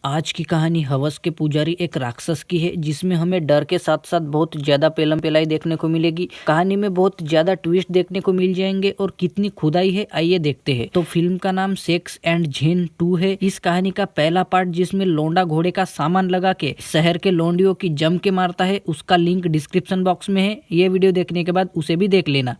आज की कहानी हवस के पुजारी एक राक्षस की है, जिसमें हमें डर के साथ साथ बहुत ज्यादा पेलम पेलाई देखने को मिलेगी। कहानी में बहुत ज्यादा ट्विस्ट देखने को मिल जाएंगे और कितनी खुदाई है आइए देखते हैं। तो फिल्म का नाम सेक्स एंड जिन 2 है। इस कहानी का पहला पार्ट जिसमें लोंडा घोड़े का सामान लगा के शहर के लोंडियों की जम के मारता है, उसका लिंक डिस्क्रिप्शन बॉक्स में है। ये वीडियो देखने के बाद उसे भी देख लेना।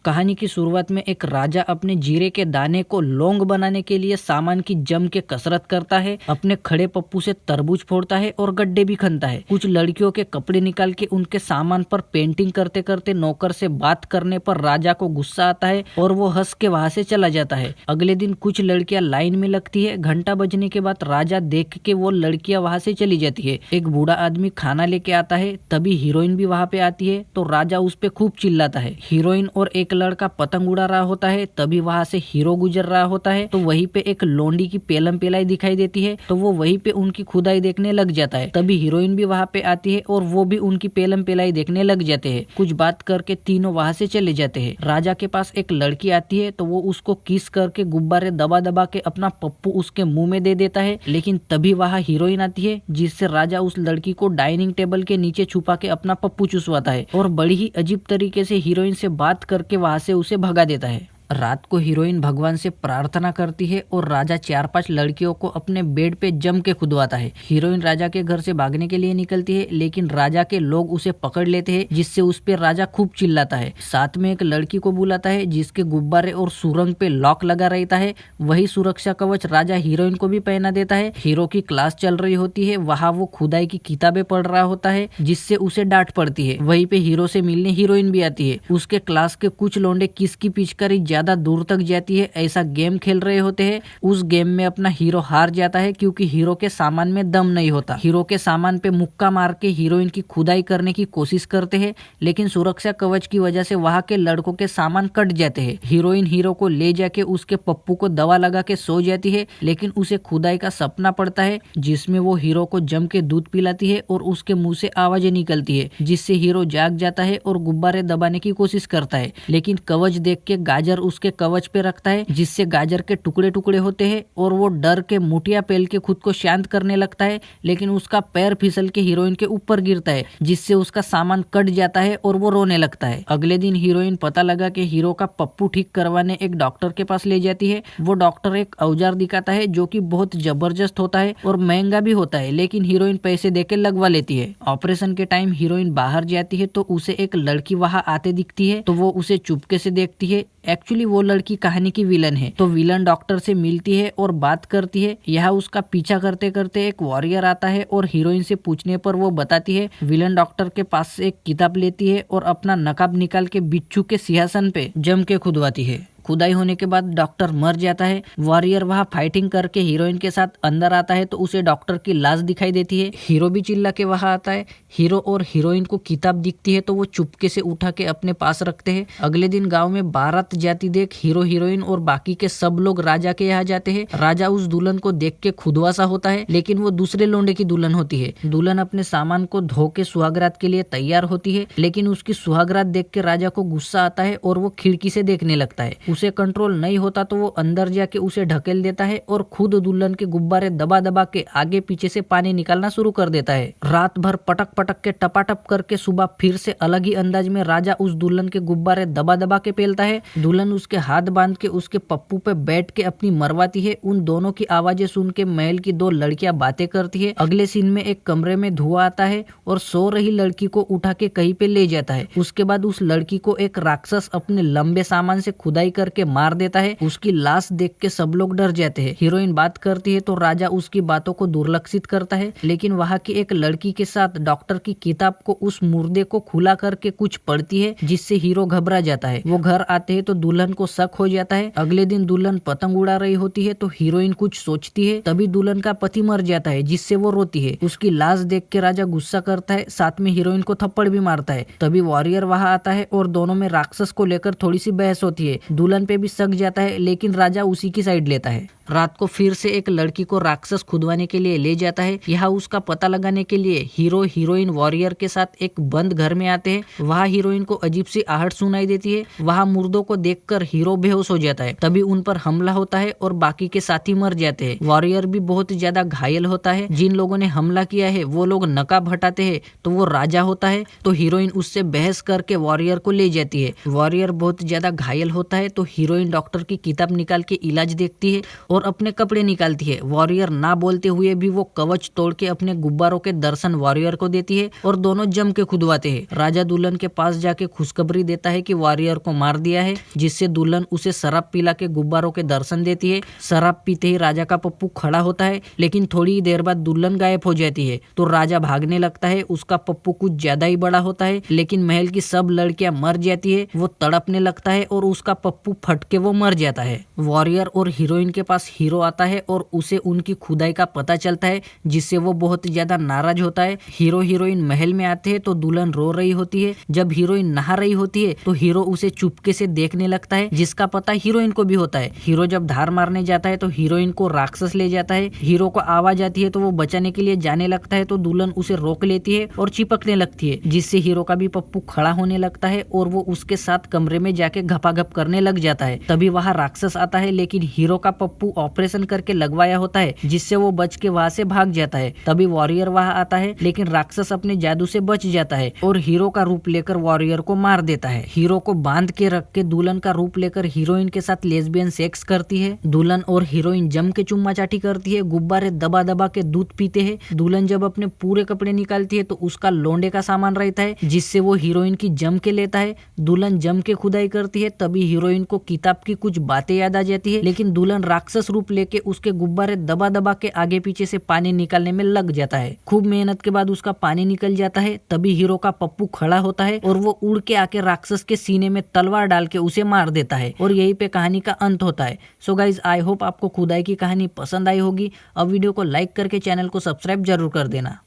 कहानी की शुरुआत में एक राजा अपने जीरे के दाने को लौंग बनाने के लिए सामान की जम के कसरत करता है। अपने खड़े पप्पू से तरबूज फोड़ता है और गड्ढे भी खनता है। कुछ लड़कियों के कपड़े निकाल के उनके सामान पर पेंटिंग करते करते नौकर से बात करने पर राजा को गुस्सा आता है और वो हंस के वहां से चला जाता है। अगले दिन कुछ लड़कियां लाइन में लगती है। घंटा बजने के बाद राजा देख के वो लड़कियां वहां से चली जाती है। एक बूढ़ा आदमी खाना लेके आता है, तभी हीरोइन भी वहां पे आती है तो राजा उस पे खूब चिल्लाता है। हीरोइन और एक लड़का पतंग उड़ा रहा होता है, तभी वहां से हीरो गुजर रहा होता है तो वहीं पे एक लोंडी की पेलम पेलाई दिखाई देती है तो वो वहीं पे उनकी खुदाई देखने लग जाता है। तभी हीरोइन भी वहां पे आती है और वो भी उनकी पेलम पेलाई देखने लग जाते हैं। कुछ बात करके तीनों वहां से चले जाते हैं। राजा के पास एक लड़की आती है तो वो उसको किस करके गुब्बारे दबा दबा के अपना पप्पू उसके मुंह में दे देता है। लेकिन तभी वहां हीरोइन आती है, जिससे राजा उस लड़की को डाइनिंग टेबल के नीचे छुपा के अपना पप्पू चुसवाता है और बड़ी ही अजीब तरीके से हीरोइन से बात करके वहां से उसे भगा देता है। रात को हीरोइन भगवान से प्रार्थना करती है और राजा 4-5 लड़कियों को अपने बेड पे जम के खुदवाता है। हीरोइन राजा के घर से भागने के लिए निकलती है, लेकिन राजा के लोग उसे पकड़ लेते हैं, जिससे उस पे राजा खूब चिल्लाता है। साथ में एक लड़की को बुलाता है जिसके गुब्बारे और सुरंग पे लॉक लगा रहता है। वही सुरक्षा कवच राजा हीरोइन को भी पहना देता है। हीरो की क्लास चल रही होती है, वहाँ वो खुदाई की किताबें पढ़ रहा होता है, जिससे उसे डांट पड़ती है। वहीं पे हीरो से मिलने हीरोइन भी आती है। उसके क्लास के कुछ लौंडे किसकी पिचकारी ज्यादा दूर तक जाती है ऐसा गेम खेल रहे होते हैं। उस गेम में अपना हीरो हार जाता है क्योंकि हीरो के सामान में दम नहीं होता। हीरो के सामान पे मुक्का मार के हीरोइन की खुदाई करने की कोशिश करते हैं, लेकिन सुरक्षा कवच की वजह से वहां के लड़कों के सामान कट जाते हैं। हीरोइन हीरो को ले जाके उसके पप्पू को दवा लगा के सो जाती है, लेकिन उसे खुदाई का सपना पड़ता है जिसमें वो हीरो को जम के दूध पिलाती है और उसके मुंह से आवाजें निकलती है, जिससे हीरो जाग जाता है और गुब्बारे दबाने की कोशिश करता है। लेकिन कवच देख के गाजर उसके कवच पे रखता है, जिससे गाजर के टुकड़े टुकड़े होते हैं और वो डर के मुठिया पेल के खुद को शांत करने लगता है। लेकिन उसका पैर फिसल के हीरोइन के ऊपर गिरता है, जिससे उसका सामान कट जाता है और वो रोने लगता है। अगले दिन हीरोइन पता लगा कि हीरो का पप्पू ठीक करवाने एक डॉक्टर के पास ले जाती है। वो डॉक्टर एक औजार दिखाता है जो कि बहुत जबरदस्त होता है और महंगा भी होता है, लेकिन हीरोइन पैसे देके लगवा लेती है। ऑपरेशन के टाइम हीरोइन बाहर जाती है तो उसे एक लड़की वहां आते दिखती है तो वो उसे चुपके से देखती है। एक्चुअली वो लड़की कहानी की विलन है। तो विलन डॉक्टर से मिलती है और बात करती है। यहाँ उसका पीछा करते करते एक वॉरियर आता है और हीरोइन से पूछने पर वो बताती है। विलन डॉक्टर के पास से एक किताब लेती है और अपना नकाब निकाल के बिच्छू के सिंहासन पे जम के खुदवाती है। खुदाई होने के बाद डॉक्टर मर जाता है। वॉरियर वहां फाइटिंग करके हीरोइन के साथ अंदर आता है तो उसे डॉक्टर की लाश दिखाई देती है। हीरो भी चिल्ला के वहां आता है। हीरो और हीरोइन को किताब दिखती है तो वो चुपके से उठा के अपने पास रखते हैं। अगले दिन गांव में बारात जाती देख हीरो हीरोइन और बाकी के सब लोग राजा के यहाँ जाते हैं। राजा उस दुल्हन को देख के खुदवासा होता है, लेकिन वो दूसरे लोंडे की दुल्हन होती है। दुल्हन अपने सामान को धो के सुहागरात के लिए तैयार होती है, लेकिन उसकी सुहागरात देख के राजा को गुस्सा आता है और वो खिड़की से देखने लगता है। उसे कंट्रोल नहीं होता तो वो अंदर जाके उसे ढकेल देता है और खुद दुल्हन के गुब्बारे दबा दबा के आगे पीछे से पानी निकालना शुरू कर देता है। रात भर पटक पटक के टपाटप करके सुबह फिर से अलग ही अंदाज में राजा उस दुल्हन के गुब्बारे दबा दबा के पेलता है। दुल्हन उसके हाथ बांध के उसके पप्पू पे बैठ के अपनी मरवाती है। उन दोनों की आवाजें सुन के महल की 2 लड़कियां बातें करती है। अगले सीन में एक कमरे में धुआं आता है और सो रही लड़की को उठा के कहीं पे ले जाता है। उसके बाद उस लड़की को एक राक्षस अपने लंबे सामान से खुदाई करके मार देता है। उसकी लाश देख के सब लोग डर जाते हैं। हीरोइन बात करती है तो राजा उसकी बातों को दुर्लक्षित करता है, लेकिन वहां की एक लड़की के साथ डॉक्टर की किताब को उस मुर्दे को खुला करके कुछ पढ़ती है, जिससे हीरो घबरा जाता है। वो घर आते हैं तो दुल्हन को शक हो जाता है। अगले दिन दुल्हन पतंग उड़ा रही होती है तो हीरोइन कुछ सोचती है, तभी दुल्हन का पति मर जाता है, जिससे वो रोती है। उसकी लाश देख के राजा गुस्सा करता है, साथ में हीरोइन को थप्पड़ भी मारता है। तभी वॉरियर वहां आता है और दोनों में राक्षस को लेकर थोड़ी सी बहस होती है। दुल्हन दुल्हन पे भी शक जाता है, लेकिन राजा उसी की साइड लेता है। रात को फिर से एक लड़की को राक्षस खुदवाने के लिए ले जाता है। यहाँ उसका पता लगाने के लिए हीरो हीरोइन वॉरियर के साथ एक बंद घर में आते हैं। वहाँ हीरोइन को अजीब सी आहट सुनाई देती है। वहाँ मुर्दों को देखकर हीरो बेहोश हो जाता है। तभी उन पर हमला होता है और बाकी के साथी मर जाते हैं। वॉरियर भी बहुत ज्यादा घायल होता है। जिन लोगों ने हमला किया है वो लोग नकाब हटाते हैं तो वो राजा होता है। तो हीरोइन उससे बहस करके वॉरियर को ले जाती है। वॉरियर बहुत ज्यादा घायल होता है तो हीरोइन डॉक्टर की किताब निकाल के इलाज देखती है और अपने कपड़े निकालती है। वॉरियर ना बोलते हुए भी वो कवच तोड़ के अपने गुब्बारों के दर्शन वॉरियर को देती है और दोनों जम के खुदवाते हैं। राजा दुल्हन के पास जाके खुशखबरी देता है कि वॉरियर को मार दिया है, जिससे दुल्हन उसे शराब पिला के गुब्बारों के दर्शन देती है। शराब पीते ही राजा का पप्पू खड़ा होता है, लेकिन थोड़ी ही देर बाद दुल्हन गायब हो जाती है। तो राजा भागने लगता है। उसका पप्पू कुछ ज्यादा ही बड़ा होता है, लेकिन महल की सब लड़कियां मर जाती है। वो तड़पने लगता है और उसका पप्पू फट के वो मर जाता है। वॉरियर और हीरोइन के पास हीरो आता है और उसे उनकी खुदाई का पता चलता है, जिससे वो बहुत ज्यादा नाराज होता है। हीरो हीरोइन महल में आते हैं तो दुल्हन रो रही होती है। जब हीरोइन नहा रही होती है तो हीरो उसे चुपके से देखने लगता है, जिसका पता हीरोइन को भी होता है। हीरो जब धार मारने जाता है तो हीरोइन को राक्षस ले जाता है। हीरो को आवाज आती है तो वो बचाने के लिए जाने लगता है तो दुल्हन उसे रोक लेती है और चिपकने लगती है, जिससे हीरो का भी पप्पू खड़ा होने लगता है और वो उसके साथ कमरे में जाके घपाघप करने लग जाता है। तभी वहाँ राक्षस आता है, लेकिन हीरो का पप्पू ऑपरेशन करके लगवाया होता है, जिससे वो बच के वहाँ से भाग जाता है। तभी वॉरियर वहाँ आता है, लेकिन राक्षस अपने जादू से बच जाता है और हीरो का रूप लेकर वॉरियर को मार देता है। हीरो को बांध के रख के दुल्हन का रूप लेकर हीरोइन के साथ लेस्बियन सेक्स करती है। दुल्हन और हीरोइन जम के चुम्मा चाटी करती है, गुब्बारे दबा दबा के दूध पीते हैं। दुल्हन जब अपने पूरे कपड़े निकालती है तो उसका लोंडे का सामान रहता है, जिससे वो हीरोइन की जम के लेता है। दुल्हन जम के खुदाई करती है। तभी हीरोइन को किताब की कुछ बातें याद आ जाती है, लेकिन दुल्हन राक्षस रूप लेके उसके गुब्बारे दबा दबा के आगे पीछे से पानी निकालने में लग जाता है। खूब मेहनत के बाद उसका पानी निकल जाता है। तभी हीरो का पप्पू खड़ा होता है और वो उड़ के आके राक्षस के सीने में तलवार डाल के उसे मार देता है और यहीं पे कहानी का अंत होता है। सो गाइज, आई होप आपको खुदाई की कहानी पसंद आई होगी। अब वीडियो को लाइक करके चैनल को सब्सक्राइब जरूर कर देना।